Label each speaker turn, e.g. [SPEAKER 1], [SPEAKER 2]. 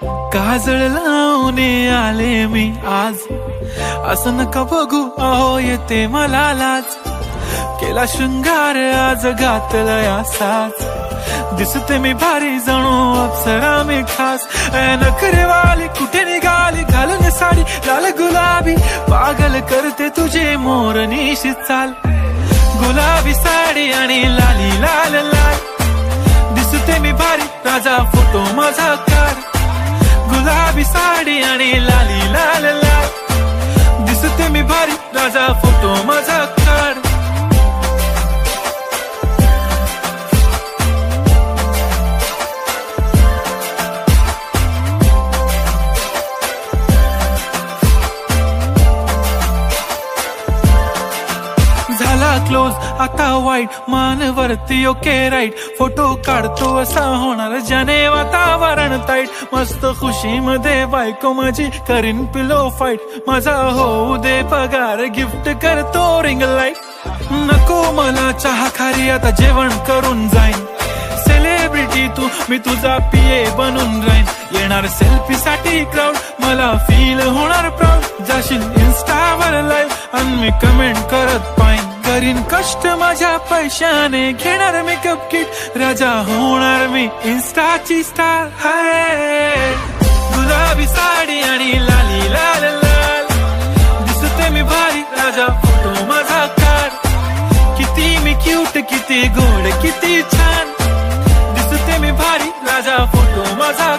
[SPEAKER 1] काजळ लावून आले मी आज, असं नका बघू अहो येते मला लाज. केला शृंगार आज घातला साज, दिसते मी भारी जणू अप्सरा मी खास. नखरेवाली कुठे निघाली घालून साडी लाल गुलाबी, पागल करते तुझे मोरनीशी चाल. गुलाबी साडी आणि लाली लाल लाल, दिसते मी भारी राजा फोटो माझा काढ. गुलाबी साडी आणि लाली लाल लाल, दिसते मी भारी राजा फोटो माझा काढ. झाला क्लोज आता वाईट, मान वरती ओके राईट. फोटो काढतो असा होणार ज्याने वातावरण ताईट. मस्त खुशी मध्ये बायको माझी करीन पिलो फाईट. माझा होऊ दे पगार गिफ्ट करतो रिंग लाईट. नको मला चहा खारी आता जेवण करून जाईन. सेलिब्रिटी तू मी तुझा पिये बनून राहीन. येणार सेल्फी साठी क्राऊड मला फील होणार प्राऊड. जाशील इन्स्टावर लाईव्ह आणि मी कमेंट करत पाहिन. करीन कष्ट माझ्या पैशाने घेणार मेकअप किट. राजा होणार मी इन्स्टाची स्टार. हाय गुलाबी साडी आणि लाली लाल लाल, दिसते मी भारी राजा फोटो माझा काढ. किती मी क्यूट किती गोड किती छान, दिसते मी भारी राजा फोटो माझा.